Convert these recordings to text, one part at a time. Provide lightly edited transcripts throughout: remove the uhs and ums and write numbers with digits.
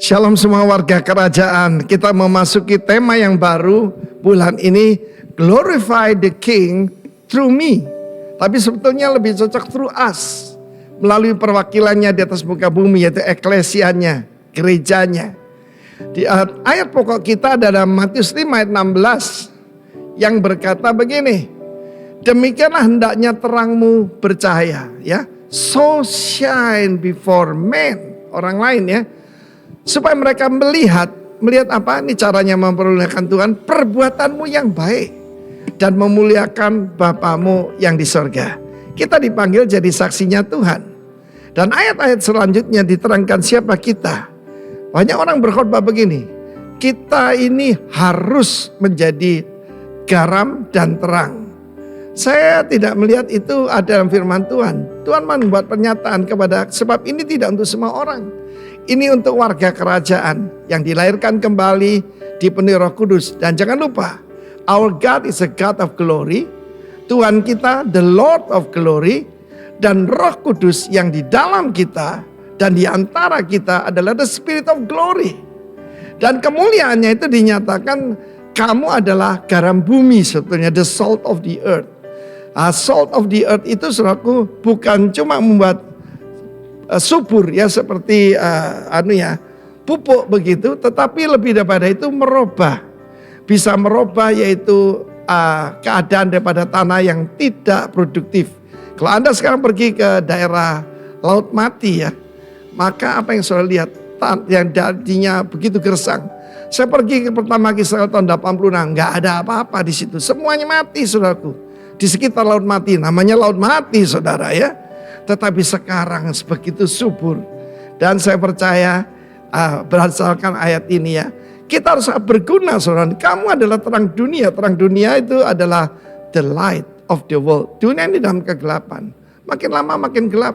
Shalom semua warga kerajaan. Kita memasuki tema yang baru bulan ini, Glorify the King through me. Tapi sebetulnya lebih cocok through us, melalui perwakilannya di atas muka bumi, yaitu eklesianya, gerejanya. Di ayat pokok kita ada dalam Matius 5 ayat 16 yang berkata begini, demikianlah hendaknya terangmu bercahaya, ya, so shine before men, orang lain, ya, supaya mereka melihat apa? Ini caranya mempermuliakan Tuhan, perbuatanmu yang baik dan memuliakan Bapamu yang di sorga. Kita dipanggil jadi saksinya Tuhan. Dan ayat-ayat selanjutnya diterangkan siapa kita. Banyak orang berkhotbah begini, kita ini harus menjadi garam dan terang. Saya tidak melihat itu ada dalam firman Tuhan. Tuhan membuat pernyataan kepada, sebab ini tidak untuk semua orang. Ini untuk warga kerajaan yang dilahirkan kembali, dipenuhi Roh Kudus. Dan jangan lupa, our God is a God of glory. Tuhan kita, the Lord of glory. Dan Roh Kudus yang di dalam kita dan di antara kita adalah the Spirit of glory. Dan kemuliaannya itu dinyatakan, kamu adalah garam bumi sebetulnya, the salt of the earth. Salt of the earth itu saudaraku bukan cuma membuat subur, ya, seperti pupuk begitu, tetapi lebih daripada itu merubah, bisa merubah yaitu keadaan daripada tanah yang tidak produktif. Kalau Anda sekarang pergi ke daerah Laut Mati, ya, maka apa yang saudara lihat, yang tadinya begitu gersang. Saya pergi pertama kali tahun 86, nggak ada apa-apa di situ, semuanya mati saudaraku. Di sekitar Laut Mati, namanya Laut Mati saudara, ya. Tetapi sekarang begitu subur. Dan saya percaya berdasarkan ayat ini, ya, kita harus berguna saudara. Kamu adalah terang dunia. Terang dunia itu adalah the light of the world. Dunia ini dalam kegelapan. Makin lama makin gelap.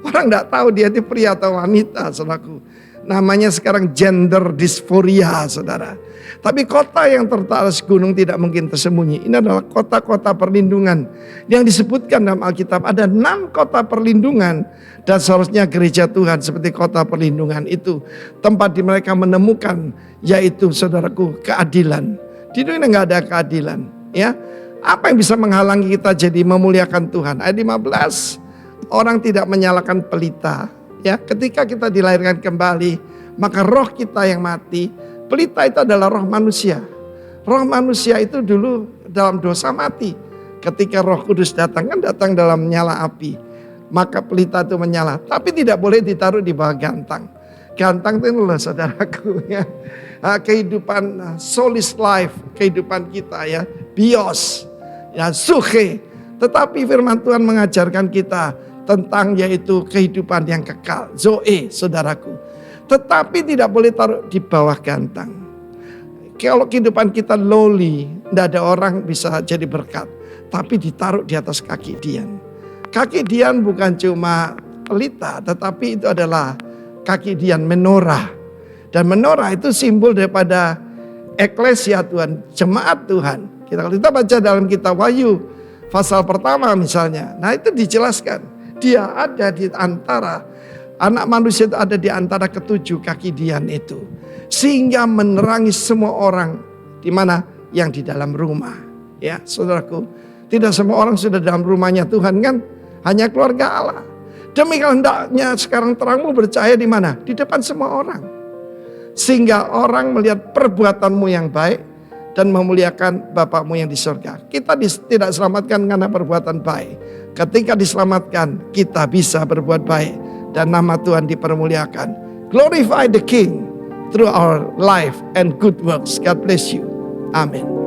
Orang tidak tahu dia itu pria atau wanita saudaraku. Namanya sekarang gender dysphoria saudara. Tapi kota yang tertaras gunung tidak mungkin tersembunyi. Ini adalah kota-kota perlindungan yang disebutkan dalam Alkitab. Ada 6 kota perlindungan. Dan seharusnya gereja Tuhan seperti kota perlindungan itu. Tempat di mereka menemukan yaitu saudaraku keadilan. Di dunia nggak ada keadilan, ya. Apa yang bisa menghalangi kita jadi memuliakan Tuhan? Ayat 15, orang tidak menyalakan pelita. Ya, ketika kita dilahirkan kembali, maka roh kita yang mati. Pelita itu adalah roh manusia. Roh manusia itu dulu dalam dosa mati. Ketika Roh Kudus datang, kan datang dalam nyala api. Maka pelita itu menyala. Tapi tidak boleh ditaruh di bawah gantang. Gantang itu loh saudaraku, ya. Kehidupan solis life, kehidupan kita, ya. Bios, ya, suhe. Tetapi firman Tuhan mengajarkan kita tentang yaitu kehidupan yang kekal. Zoe, saudaraku. Tetapi tidak boleh taruh di bawah gantang. Kalau kehidupan kita lowly, tidak ada orang bisa jadi berkat. Tapi ditaruh di atas kaki Dian. Kaki Dian bukan cuma pelita, tetapi itu adalah kaki Dian, menorah. Dan menorah itu simbol daripada eklesia Tuhan, jemaat Tuhan. Kalau kita baca dalam kitab Wahyu, pasal pertama misalnya. Nah itu dijelaskan. Dia ada di antara, anak manusia itu ada di antara ketujuh kaki Dian itu. Sehingga menerangi semua orang di mana yang di dalam rumah. Ya saudaraku, tidak semua orang sudah dalam rumahnya Tuhan kan, hanya keluarga Allah. Demikian hendaknya sekarang terangmu bercahaya di mana? Di depan semua orang. Sehingga orang melihat perbuatanmu yang baik dan memuliakan Bapamu yang di surga. Kita tidak selamatkan karena perbuatan baik. Ketika diselamatkan, kita bisa berbuat baik dan nama Tuhan dipermuliakan. Glorify the King through our life and good works. God bless you. Amen.